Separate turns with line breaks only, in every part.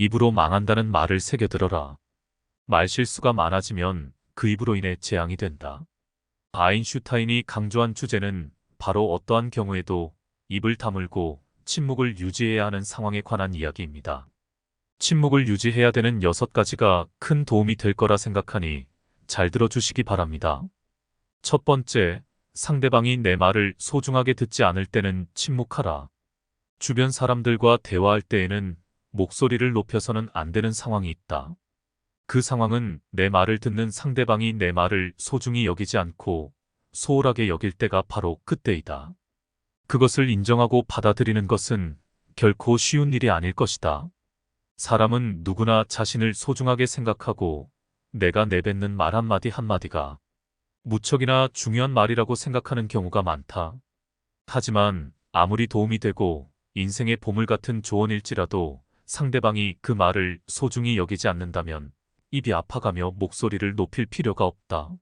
입으로 망한다는 말을 새겨들어라. 말실수가 많아지면 그 입으로 인해 재앙이 된다. 아인슈타인이 강조한 주제는 바로 어떠한 경우에도 입을 다물고 침묵을 유지해야 하는 상황에 관한 이야기입니다. 침묵을 유지해야 되는 6가지가 큰 도움이 될 거라 생각하니 잘 들어주시기 바랍니다. 첫 번째, 상대방이 내 말을 소중하게 듣지 않을 때는 침묵하라. 주변 사람들과 대화할 때에는 목소리를 높여서는 안 되는 상황이 있다. 그 상황은 내 말을 듣는 상대방이 내 말을 소중히 여기지 않고 소홀하게 여길 때가 바로 그때이다. 그것을 인정하고 받아들이는 것은 결코 쉬운 일이 아닐 것이다. 사람은 누구나 자신을 소중하게 생각하고 내가 내뱉는 말 한마디 한마디가 무척이나 중요한 말이라고 생각하는 경우가 많다. 하지만 아무리 도움이 되고 인생의 보물 같은 조언일지라도 상대방이 그 말을 소중히 여기지 않는다면 입이 아파가며 목소리를 높일 필요가 없다.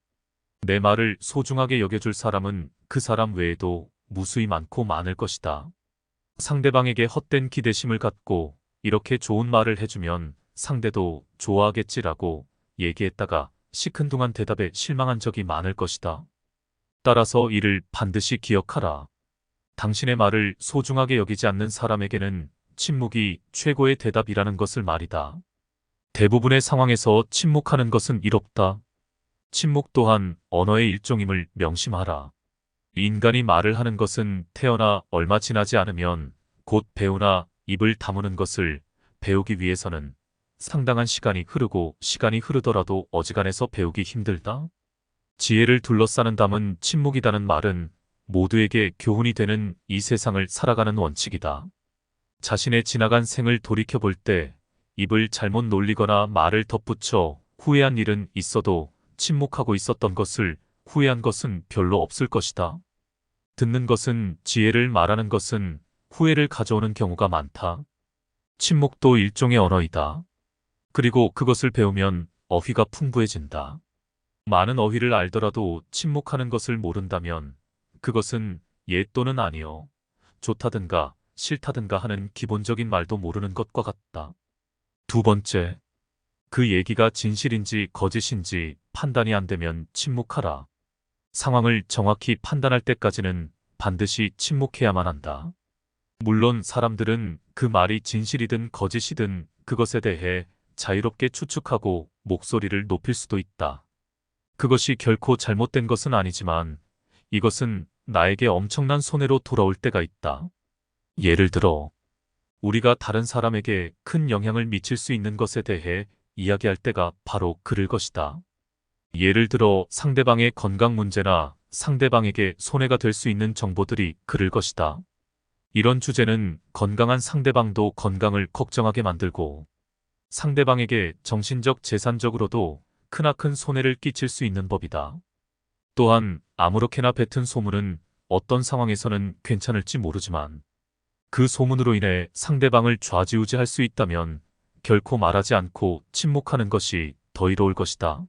내 말을 소중하게 여겨줄 사람은 그 사람 외에도 무수히 많고 많을 것이다. 상대방에게 헛된 기대심을 갖고 이렇게 좋은 말을 해주면 상대도 좋아하겠지라고 얘기했다가 시큰둥한 대답에 실망한 적이 많을 것이다. 따라서 이를 반드시 기억하라. 당신의 말을 소중하게 여기지 않는 사람에게는 침묵이 최고의 대답이라는 것을 말이다. 대부분의 상황에서 침묵하는 것은 이롭다. 침묵 또한 언어의 일종임을 명심하라. 인간이 말을 하는 것은 태어나 얼마 지나지 않으면 곧 배우나 입을 다무는 것을 배우기 위해서는 상당한 시간이 흐르고 시간이 흐르더라도 어지간해서 배우기 힘들다. 지혜를 둘러싸는 담은 침묵이다는 말은 모두에게 교훈이 되는 이 세상을 살아가는 원칙이다. 자신의 지나간 생을 돌이켜볼 때 입을 잘못 놀리거나 말을 덧붙여 후회한 일은 있어도 침묵하고 있었던 것을 후회한 것은 별로 없을 것이다. 듣는 것은 지혜를 말하는 것은 후회를 가져오는 경우가 많다. 침묵도 일종의 언어이다. 그리고 그것을 배우면 어휘가 풍부해진다. 많은 어휘를 알더라도 침묵하는 것을 모른다면 그것은 예 또는 아니요, 좋다든가 싫다든가 하는 기본적인 말도 모르는 것과 같다. 두 번째, 그 얘기가 진실인지 거짓인지 판단이 안 되면 침묵하라. 상황을 정확히 판단할 때까지는 반드시 침묵해야만 한다. 물론 사람들은 그 말이 진실이든 거짓이든 그것에 대해 자유롭게 추측하고 목소리를 높일 수도 있다. 그것이 결코 잘못된 것은 아니지만 이것은 나에게 엄청난 손해로 돌아올 때가 있다. 예를 들어, 우리가 다른 사람에게 큰 영향을 미칠 수 있는 것에 대해 이야기할 때가 바로 그럴 것이다. 예를 들어 상대방의 건강 문제나 상대방에게 손해가 될 수 있는 정보들이 그럴 것이다. 이런 주제는 건강한 상대방도 건강을 걱정하게 만들고 상대방에게 정신적 재산적으로도 크나큰 손해를 끼칠 수 있는 법이다. 또한 아무렇게나 뱉은 소문은 어떤 상황에서는 괜찮을지 모르지만 그 소문으로 인해 상대방을 좌지우지할 수 있다면 결코 말하지 않고 침묵하는 것이 더 이로울 것이다.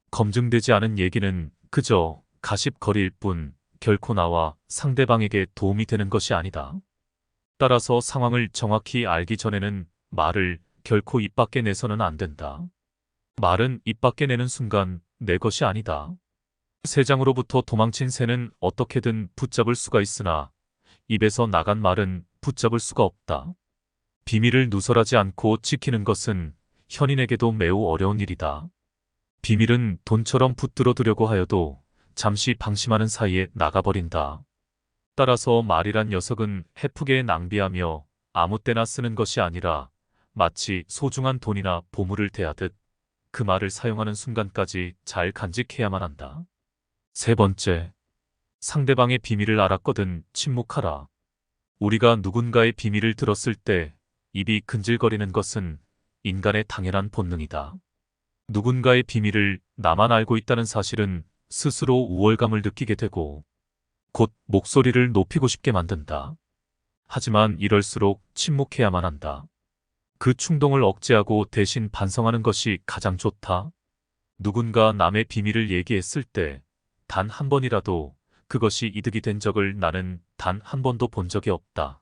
검증되지 않은 얘기는 그저 가십거리일 뿐 결코 나와 상대방에게 도움이 되는 것이 아니다. 따라서 상황을 정확히 알기 전에는 말을 결코 입 밖에 내서는 안 된다. 말은 입 밖에 내는 순간 내 것이 아니다. 새장으로부터 도망친 새는 어떻게든 붙잡을 수가 있으나 입에서 나간 말은 붙잡을 수가 없다. 비밀을 누설하지 않고 지키는 것은 현인에게도 매우 어려운 일이다. 비밀은 돈처럼 붙들어 두려고 하여도 잠시 방심하는 사이에 나가버린다. 따라서 말이란 녀석은 헤프게 낭비하며 아무 때나 쓰는 것이 아니라 마치 소중한 돈이나 보물을 대하듯 그 말을 사용하는 순간까지 잘 간직해야만 한다. 세 번째, 상대방의 비밀을 알았거든 침묵하라. 우리가 누군가의 비밀을 들었을 때 입이 근질거리는 것은 인간의 당연한 본능이다. 누군가의 비밀을 나만 알고 있다는 사실은 스스로 우월감을 느끼게 되고 곧 목소리를 높이고 싶게 만든다. 하지만 이럴수록 침묵해야만 한다. 그 충동을 억제하고 대신 반성하는 것이 가장 좋다. 누군가 남의 비밀을 얘기했을 때 단 한 번이라도 그것이 이득이 된 적을 나는 단 한 번도 본 적이 없다.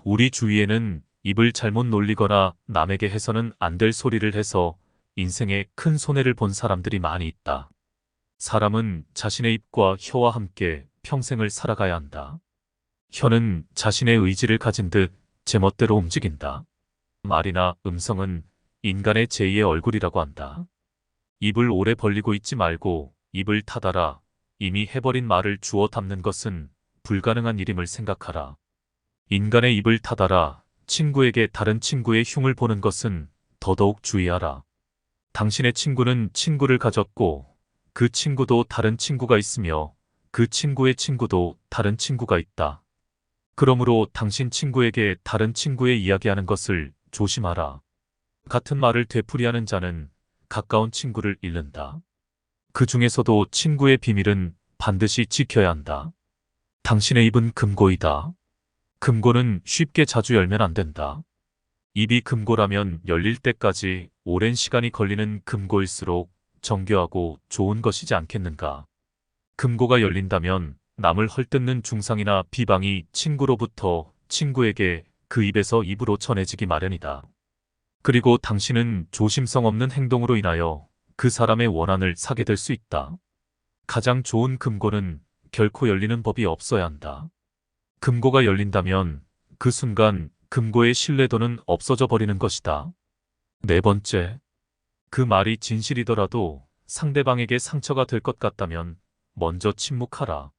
우리 주위에는 입을 잘못 놀리거나 남에게 해서는 안 될 소리를 해서 인생에 큰 손해를 본 사람들이 많이 있다. 사람은 자신의 입과 혀와 함께 평생을 살아가야 한다. 혀는 자신의 의지를 가진 듯 제멋대로 움직인다. 말이나 음성은 인간의 제2의 얼굴이라고 한다. 입을 오래 벌리고 있지 말고 입을 닫아라. 이미 해버린 말을 주워 담는 것은 불가능한 일임을 생각하라. 인간의 입을 닫아라. 친구에게 다른 친구의 흉을 보는 것은 더더욱 주의하라. 당신의 친구는 친구를 가졌고 그 친구도 다른 친구가 있으며 그 친구의 친구도 다른 친구가 있다. 그러므로 당신 친구에게 다른 친구의 이야기하는 것을 조심하라. 같은 말을 되풀이하는 자는 가까운 친구를 잃는다. 그 중에서도 친구의 비밀은 반드시 지켜야 한다. 당신의 입은 금고이다. 금고는 쉽게 자주 열면 안 된다. 입이 금고라면 열릴 때까지 오랜 시간이 걸리는 금고일수록 정교하고 좋은 것이지 않겠는가. 금고가 열린다면 남을 헐뜯는 중상이나 비방이 친구로부터 친구에게 그 입에서 입으로 전해지기 마련이다. 그리고 당신은 조심성 없는 행동으로 인하여 그 사람의 원한을 사게 될 수 있다. 가장 좋은 금고는 결코 열리는 법이 없어야 한다. 금고가 열린다면 그 순간 금고의 신뢰도는 없어져 버리는 것이다. 네 번째, 그 말이 진실이더라도 상대방에게 상처가 될 것 같다면 먼저 침묵하라.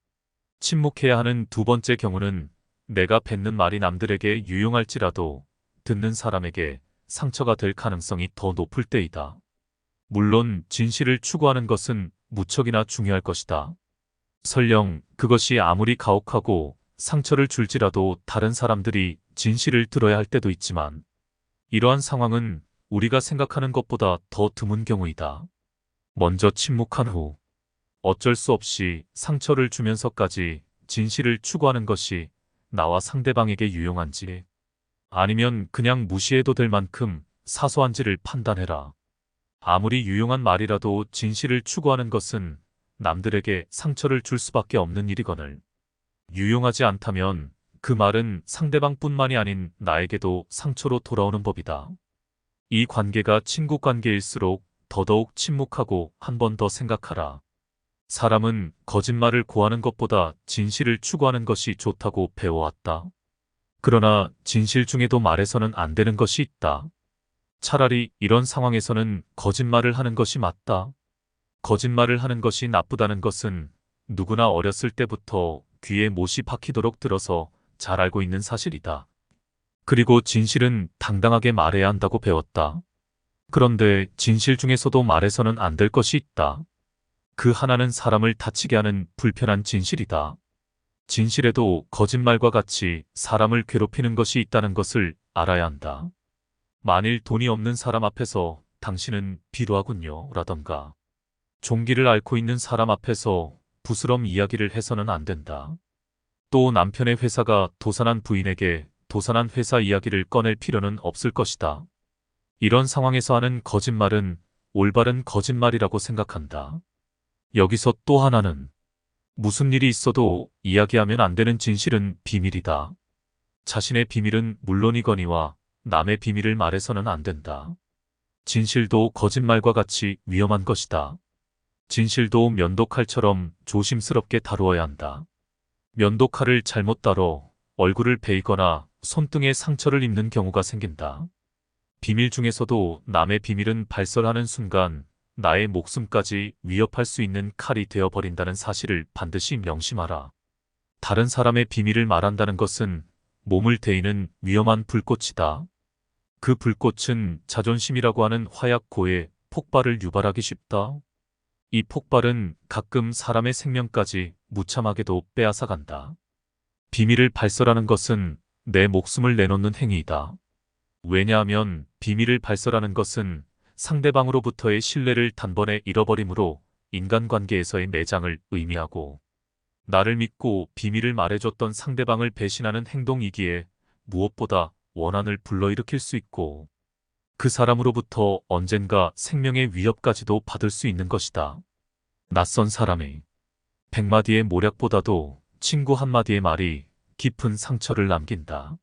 침묵해야 하는 두 번째 경우는 내가 뱉는 말이 남들에게 유용할지라도 듣는 사람에게 상처가 될 가능성이 더 높을 때이다. 물론 진실을 추구하는 것은 무척이나 중요할 것이다. 설령 그것이 아무리 가혹하고 상처를 줄지라도 다른 사람들이 진실을 들어야 할 때도 있지만 이러한 상황은 우리가 생각하는 것보다 더 드문 경우이다. 먼저 침묵한 후 어쩔 수 없이 상처를 주면서까지 진실을 추구하는 것이 나와 상대방에게 유용한지 아니면 그냥 무시해도 될 만큼 사소한지를 판단해라. 아무리 유용한 말이라도 진실을 추구하는 것은 남들에게 상처를 줄 수밖에 없는 일이거늘 유용하지 않다면 그 말은 상대방뿐만이 아닌 나에게도 상처로 돌아오는 법이다. 이 관계가 친구 관계일수록 더더욱 침묵하고 한 번 더 생각하라. 사람은 거짓말을 고하는 것보다 진실을 추구하는 것이 좋다고 배워왔다. 그러나 진실 중에도 말해서는 안 되는 것이 있다. 차라리 이런 상황에서는 거짓말을 하는 것이 맞다. 거짓말을 하는 것이 나쁘다는 것은 누구나 어렸을 때부터 귀에 못이 박히도록 들어서 잘 알고 있는 사실이다. 그리고 진실은 당당하게 말해야 한다고 배웠다. 그런데 진실 중에서도 말해서는 안 될 것이 있다. 그 하나는 사람을 다치게 하는 불편한 진실이다. 진실에도 거짓말과 같이 사람을 괴롭히는 것이 있다는 것을 알아야 한다. 만일 돈이 없는 사람 앞에서 당신은 비루하군요 라던가 종기를 앓고 있는 사람 앞에서 부스럼 이야기를 해서는 안 된다. 또 남편의 회사가 도산한 부인에게 도산한 회사 이야기를 꺼낼 필요는 없을 것이다. 이런 상황에서 하는 거짓말은 올바른 거짓말이라고 생각한다. 여기서 또 하나는 무슨 일이 있어도 이야기하면 안 되는 진실은 비밀이다. 자신의 비밀은 물론이거니와 남의 비밀을 말해서는 안 된다. 진실도 거짓말과 같이 위험한 것이다. 진실도 면도칼처럼 조심스럽게 다루어야 한다. 면도칼을 잘못 다뤄 얼굴을 베이거나 손등에 상처를 입는 경우가 생긴다. 비밀 중에서도 남의 비밀은 발설하는 순간 나의 목숨까지 위협할 수 있는 칼이 되어버린다는 사실을 반드시 명심하라. 다른 사람의 비밀을 말한다는 것은 몸을 데이는 위험한 불꽃이다. 그 불꽃은 자존심이라고 하는 화약고에 폭발을 유발하기 쉽다. 이 폭발은 가끔 사람의 생명까지 무참하게도 빼앗아간다. 비밀을 발설하는 것은 내 목숨을 내놓는 행위이다. 왜냐하면 비밀을 발설하는 것은 상대방으로부터의 신뢰를 단번에 잃어버리므로 인간관계에서의 매장을 의미하고 나를 믿고 비밀을 말해줬던 상대방을 배신하는 행동이기에 무엇보다 원한을 불러일으킬 수 있고 그 사람으로부터 언젠가 생명의 위협까지도 받을 수 있는 것이다. 낯선 사람의 100마디의 모략보다도 친구 한마디의 말이 깊은 상처를 남긴다.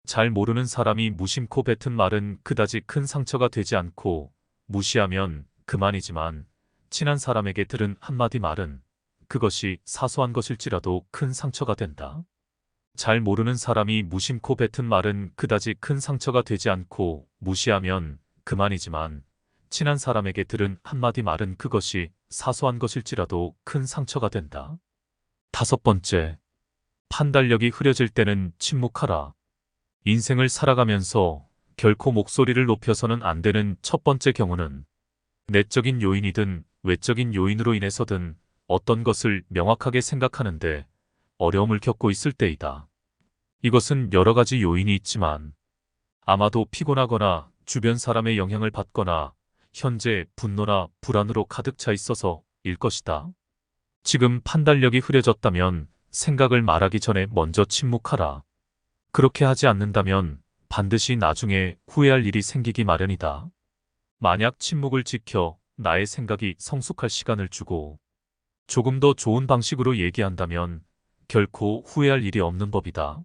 잘 모르는 사람이 무심코 뱉은 말은 그다지 큰 상처가 되지 않고 무시하면 그만이지만 친한 사람에게 들은 한마디 말은 그것이 사소한 것일지라도 큰 상처가 된다. 잘 모르는 사람이 무심코 뱉은 말은 그다지 큰 상처가 되지 않고 무시하면 그만이지만 친한 사람에게 들은 한마디 말은 그것이 사소한 것일지라도 큰 상처가 된다. 5번째, 판단력이 흐려질 때는 침묵하라. 인생을 살아가면서 결코 목소리를 높여서는 안 되는 첫 번째 경우는 내적인 요인이든 외적인 요인으로 인해서든 어떤 것을 명확하게 생각하는데 어려움을 겪고 있을 때이다. 이것은 여러 가지 요인이 있지만 아마도 피곤하거나 주변 사람의 영향을 받거나 현재 분노나 불안으로 가득 차 있어서일 것이다. 지금 판단력이 흐려졌다면 생각을 말하기 전에 먼저 침묵하라. 그렇게 하지 않는다면 반드시 나중에 후회할 일이 생기기 마련이다. 만약 침묵을 지켜 나의 생각이 성숙할 시간을 주고 조금 더 좋은 방식으로 얘기한다면 결코 후회할 일이 없는 법이다.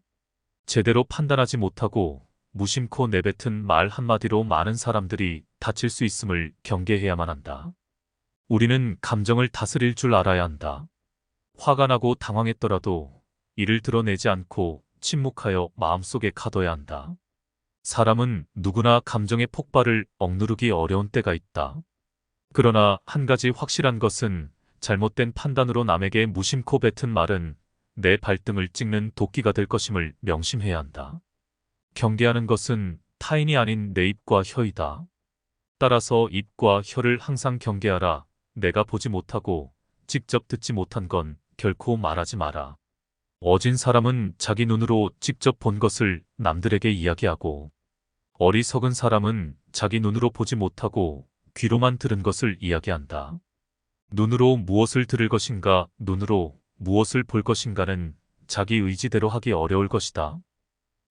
제대로 판단하지 못하고 무심코 내뱉은 말 한마디로 많은 사람들이 다칠 수 있음을 경계해야만 한다. 우리는 감정을 다스릴 줄 알아야 한다. 화가 나고 당황했더라도 이를 드러내지 않고 침묵하여 마음속에 가둬야 한다. 사람은 누구나 감정의 폭발을 억누르기 어려운 때가 있다. 그러나 한 가지 확실한 것은 잘못된 판단으로 남에게 무심코 뱉은 말은 내 발등을 찍는 도끼가 될 것임을 명심해야 한다. 경계하는 것은 타인이 아닌 내 입과 혀이다. 따라서 입과 혀를 항상 경계하라. 내가 보지 못하고 직접 듣지 못한 건 결코 말하지 마라. 어진 사람은 자기 눈으로 직접 본 것을 남들에게 이야기하고 어리석은 사람은 자기 눈으로 보지 못하고 귀로만 들은 것을 이야기한다. 눈으로 무엇을 들을 것인가, 눈으로 무엇을 볼 것인가는 자기 의지대로 하기 어려울 것이다.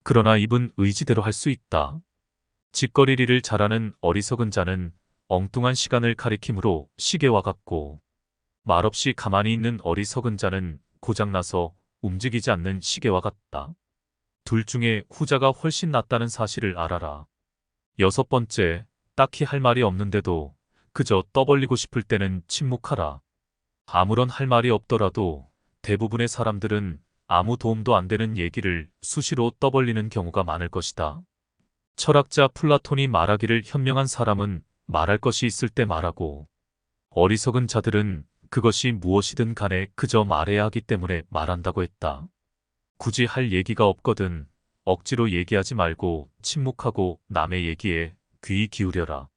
그러나 입은 의지대로 할 수 있다. 짓거리리를 잘하는 어리석은 자는 엉뚱한 시간을 가리킴으로 시계와 같고 말없이 가만히 있는 어리석은 자는 고장나서 움직이지 않는 시계와 같다. 둘 중에 후자가 훨씬 낫다는 사실을 알아라. 6번째, 딱히 할 말이 없는데도 그저 떠벌리고 싶을 때는 침묵하라. 아무런 할 말이 없더라도 대부분의 사람들은 아무 도움도 안 되는 얘기를 수시로 떠벌리는 경우가 많을 것이다. 철학자 플라톤이 말하기를 현명한 사람은 말할 것이 있을 때 말하고 어리석은 자들은 그것이 무엇이든 간에 그저 말해야 하기 때문에 말한다고 했다. 굳이 할 얘기가 없거든 억지로 얘기하지 말고 침묵하고 남의 얘기에 귀 기울여라.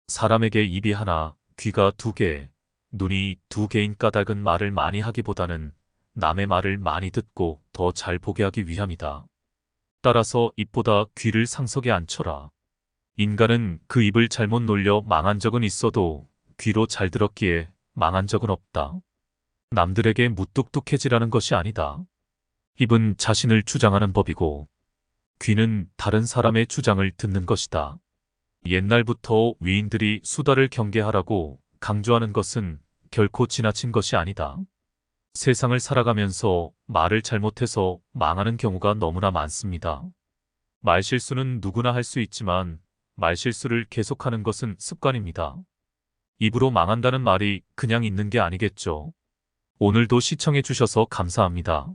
사람에게 입이 하나, 귀가 2개, 눈이 2개인 까닭은 말을 많이 하기보다는 남의 말을 많이 듣고 더 잘 보게 하기 위함이다. 따라서 입보다 귀를 상석에 앉혀라. 인간은 그 입을 잘못 놀려 망한 적은 있어도 귀로 잘 들었기에 망한 적은 없다. 남들에게 무뚝뚝해지라는 것이 아니다. 입은 자신을 주장하는 법이고 귀는 다른 사람의 주장을 듣는 것이다. 옛날부터 위인들이 수다를 경계하라고 강조하는 것은 결코 지나친 것이 아니다. 세상을 살아가면서 말을 잘못해서 망하는 경우가 너무나 많습니다. 말실수는 누구나 할 수 있지만 말실수를 계속하는 것은 습관입니다. 입으로 망한다는 말이 그냥 있는 게 아니겠죠. 오늘도 시청해 주셔서 감사합니다.